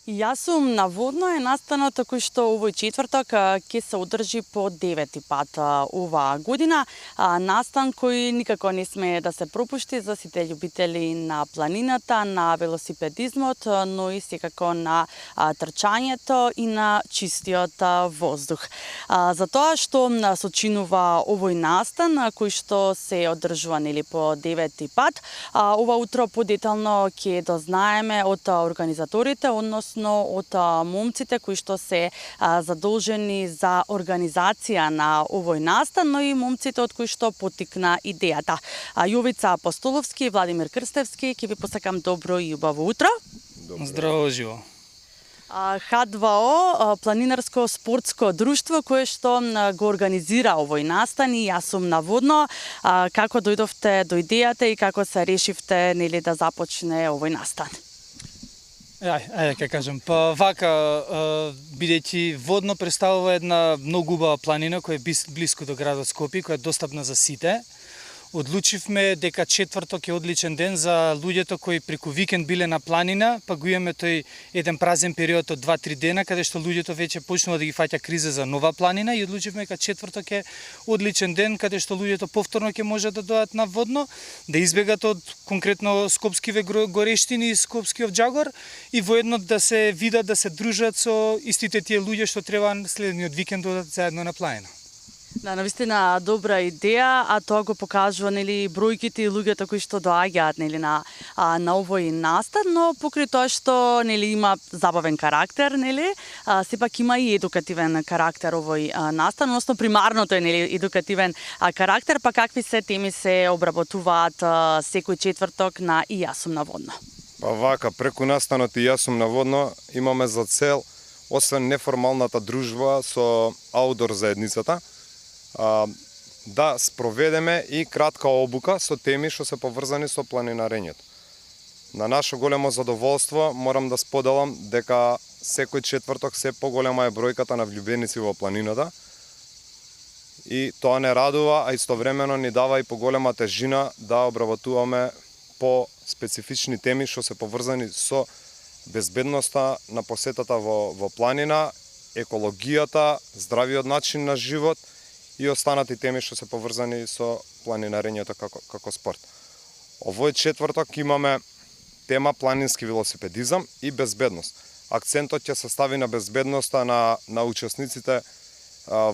Јас сум наводно е настанот кој што овој четврток ќе се одржи по 9-ти пат оваа година. Настан кој никако не смее да се пропушти за сите љубители на планината, на велосипедизмот, но и секако на трчањето и на чистиот воздух. За тоа што сочинува овој настан кој што се одржува по 9-ти пат, ова утро подетално ќе дознаеме од организаторите, односно од момците кои што се задолжени за организација на овој настан, но и момците од кои што потикна идејата. Јовица Апостоловски и Владимир Крстевски, ќе ви посакам добро и убаво утро. Здраво живо. Х2О, планинарско спортско друштво кое што го организира овој настан и јас сум наводно. Како дојдовте до идејата и како се решивте да започне овој настан? Ајде ќе кажам, па вака, бидејќи Водно представува една многу убава планина која е блиску до градот Скопје, која е достапна за сите. Одлучивме дека четврток е одличен ден за луѓето кои преку викенд биле на планина, па го имаме тој еден празен период од 2-3 дена каде што луѓето веќе почнува да ги фаќа криза за нова планина и одлучивме дека четврток е одличен ден каде што луѓето повторно ќе можат да дојдат на Водно, да избегат од конкретно скопскиве горештини и скопскиот џагор и воедно да се видат, да се дружат со истите тие луѓе што треба следниот викенд да одат заедно на планина. Да, навистина добра идеја, а тоа го покажува бројките и луѓето кои што доаѓаат на овој настан, но покрај тоа што има забавен карактер, сепак има и едукативен карактер овој настан, односно примарното е едукативен карактер, па какви се теми се обработуваат секој четврток на И јас сум наводно? Па вака, преку настанот И јас сум наводно имаме за цел, освен неформалната дружба со аудор заедницата, да спроведеме и кратка обука со теми што се поврзани со планинарењето. На наше големо задоволство морам да споделам дека секој четврток се поголема е бројката на влюбеници во планината и тоа не радува, а истовремено ни дава и поголема тежина да обработуваме по специфични теми што се поврзани со безбедноста на посетата во планина, екологијата, здравиот начин на живот и останати теми што се поврзани со планинарењето како спорт. Овој четврток имаме тема планински велосипедизам и безбедност. Акцентот ќе се стави на безбедноста на учесниците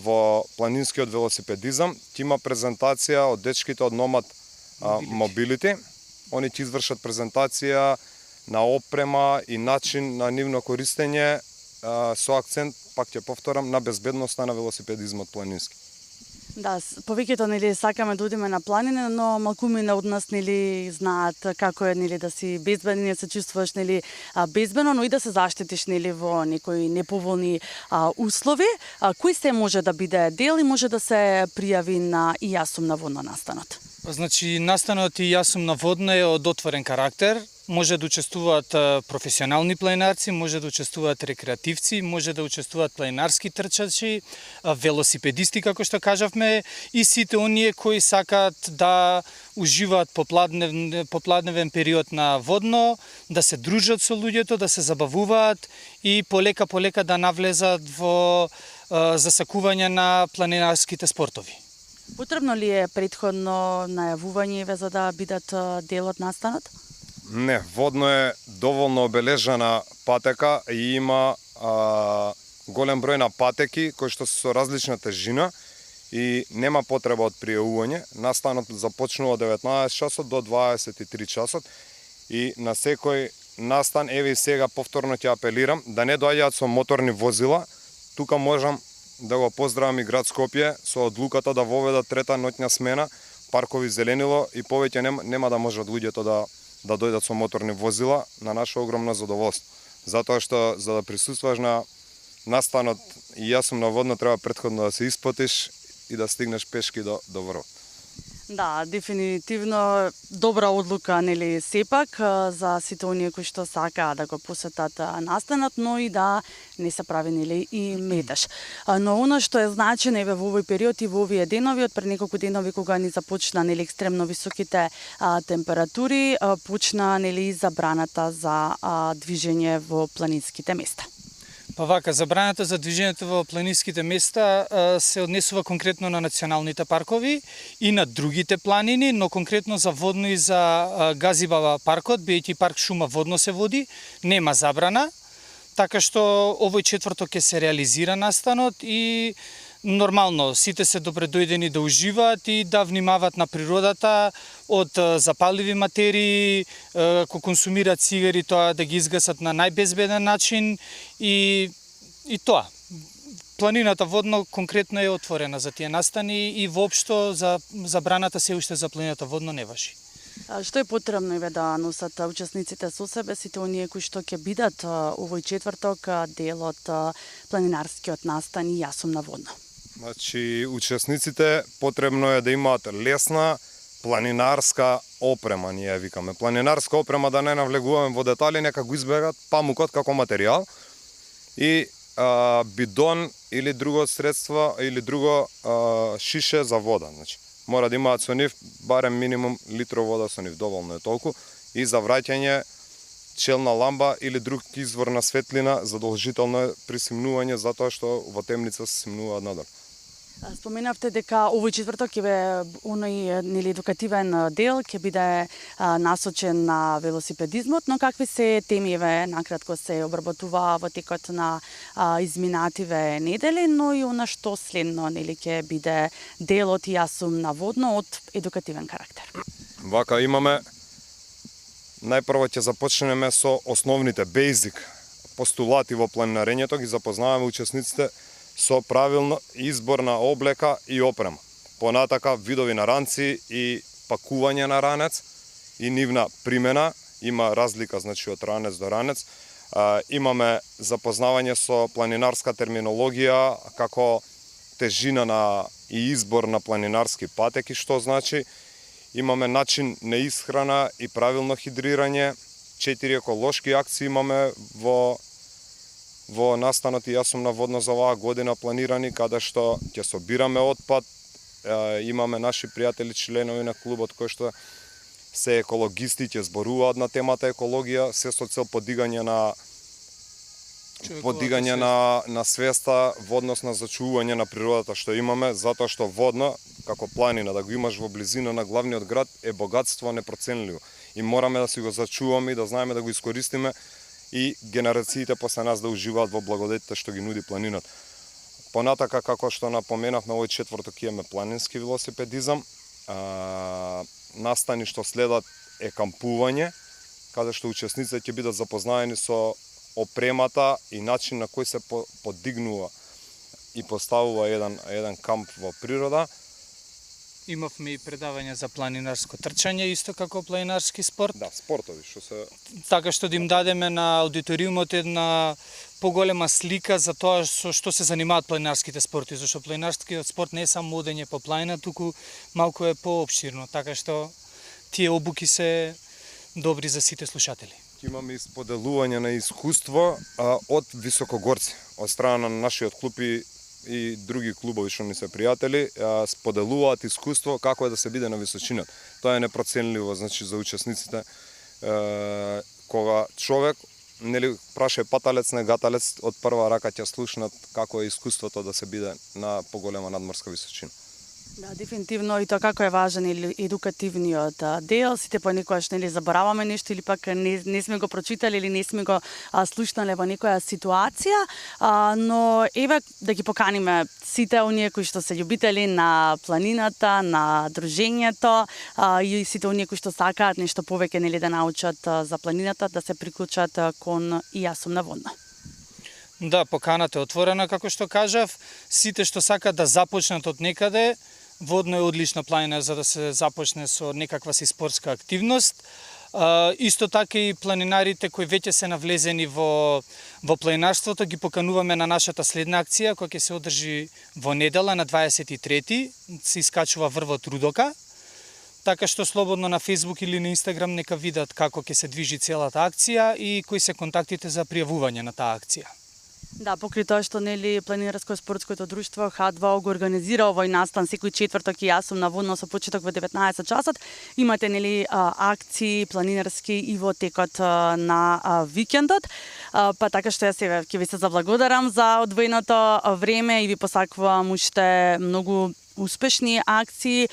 во планинскиот велосипедизам. Ќе има презентација од дечките од Nomad Mobility. Они ќе извршат презентација на опрема и начин на нивно користење со акцент, пак ќе повторам, на безбедноста на велосипедизмот планински. Да, повеќето сакаме да одиме на планина, но малкумина од нас знаат како е да си безбеден, да се чувствуваш безбедно, но и да се заштитиш во некои неповолни услови. Кој се може да биде дел и може да се пријави на И јас сум наводно настанот? Значи, настанот И јас сум наводно е од отворен карактер. Може да учествуваат професионални планинарци, може да учествуваат рекреативци, може да учествуваат планинарски трчачи, велосипедисти, како што кажавме, и сите оние кои сакаат да уживаат попладневен период на Водно, да се дружат со луѓето, да се забавуваат и полека да навлезат во засакување на планинарските спортови. Потребно ли е претходно најавување за да бидат дел од настанот? Не, Водно е доволно обележана патека и има голем број на патеки кои што се со различна тежина и нема потреба од пријавување. Настанот започнува од 19 часот до 23 часот и на секој настан, еве и сега повторно ќе апелирам да не доаѓаат со моторни возила. Тука можам да го поздравам и град Скопје со одлуката да воведат трета ноќна смена, паркови зеленило и повеќе нема да можат луѓето да дојдат со моторни возила, на наше огромно задоволство. Затоа што за да присуствуваш на настанот И јас сум наводно треба претходно да се испотиш и да стигнеш пешки до врв. Да, дефинитивно добра одлука, нели, сепак за сите оние кои што сакаат да го посетат настанот, но и да не се прави, нели, и метеж. Но она што е значено еве во овој период и во овие денови, од пред неколку денови кога ни започна, нели, екстремно високите температури, почна, нели, забраната за движење во планинските места. Па вака, забраната за движењето во планинските места се однесува конкретно на националните паркови и на другите планини, но конкретно за водно и за Газибаба паркот, бидејќи парк шума водно се води, нема забрана, така што овој четврток ќе се реализира настанот и нормално сите се добредојдени да уживаат и да внимаваат на природата од запаливи материи, ако консумираат цигари, тоа да ги изгасат на најбезбеден начин и тоа. Планината водно конкретно е отворена за тие настани и воопшто за забраната се уште за планината водно не важи. Што е потребно еве да носат учесниците со себе, сите оние кои што ќе бидат овој четврток дел од планинарскиот настан и Јас сум на водно? Значи, учесниците потребно е да имаат лесна планинарска опрема, ние ја викаме. Планинарска опрема, да не навлегуваме во детали, нека го избегат памукот како материјал и бидон или друго средство или друго шише за вода. Значи, мора да имаат со нив барем минимум литро вода со нив, доволно е толку, и за враќање челна ламба или друг извор на светлина, задолжително е при симнување, затоа што во темница се симнуваат надолу. Споменавте дека овој четврток ќе бе оној, нели, едукативен дел, ќе биде насочен на велосипедизмот, но какви се теми, еве, накратко се обработува во текот на изминативе недели, но и она што следно, нели, ќе биде дел од Јас сум на водно од едукативен карактер. Вака имаме, најпрво ќе започнеме со основните basic постулати во планинарењето, ги запознаваме учесниците со правилно избор на облека и опрема. Понатака видови на ранци и пакување на ранец и нивна примена, има разлика, значи, од ранец до ранец. Имаме запознавање со планинарска терминологија, како тежина на и избор на планинарски патеки, што значи. Имаме начин на исхрана и правилно хидрирање. 4 еколошки акции имаме во настанот и Јас сум на водно за оваа година планирани, каде што ќе собираме отпад. Имаме наши пријатели, членови на клубот, кои што се екологисти, ќе зборуваат на темата екологија, се со цел подигање на свеста во однос на зачувување на природата што имаме, затоа што водно, како планина, да го имаш во близина на главниот град, е богатство непроценливо. И мораме да си го зачуваме и да знаеме да го искористиме и генерациите после нас да уживаат во благодетите што ги нуди планината. Понатака, како што напоменавме, овој четврток имаме планински велосипедизам. Настани што следат е кампување, каде што учесниците ќе бидат запознаени со опремата и начин на кој се подигнува и поставува еден камп во природа. Имавме и предавање за планинарско трчање, исто како планинарски спорт. Да, спортови што се Така што да им дадеме на аудиториумот една поголема слика за тоа со што се занимаат планинарските спорти, зашто планинарскиот спорт не е само одење по планина, туку малку е поопширно, така што тие обуки се добри за сите слушатели. Имаме и споделување на искуство од високогорци, од страна на нашиот клуб и други клубови што ни се пријатели, споделуваат искуство како е да се биде на височината. Тоа е непроценливо, значи, за учесниците. Кога човек, нели, праша паталец, не гаталец, од прва рака ќе слушнат како е искуството да се биде на поголема надморска височина. Да, дефинитивно и тоа како е важен едукативниот дел, сите понекогаш, нели, забораваме нешто или пак не сме го прочитали или не сме го слушнале во некоја ситуација, но еве да ги поканиме сите оние кои што се љубители на планината, на дружењето и сите оние кои што сакаат нешто повеќе, нели, да научат за планината, да се приклучат кон и Јас сум на водно. Да, поканата е отворена, како што кажав. Сите што сакаат да започнат од некаде, водно е одлична планина за да се започне со некаква си спортска активност. Исто така и планинарите кои веќе се навлезени во планинарството ги покануваме на нашата следна акција која ќе се одржи во недела на 23-ти, се искачува врвот Рудока. така што слободно на Facebook или на Instagram нека видат како ќе се движи целата акција и кои се контактите за пријавување на таа акција. Да, покрај тоа што нели Планинарско-спортското друштво Х2 го организира овој настан секој четврток и јас сум наводно со почеток во 19 часот. Имате нели акции планинарски и во текот на викендот. Па така што јас сега ќе ви се заблагодарам за одвоеното време и ви посакувам уште многу успешни акции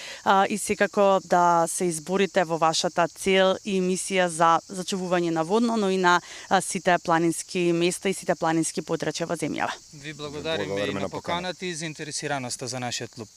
и секако да се изборите во вашата цел и мисија за зачувување на водно, но и на сите планински места и сите планински подрачја во земјава. Ви благодариме и на поканата и заинтересираноста за нашиот клуб.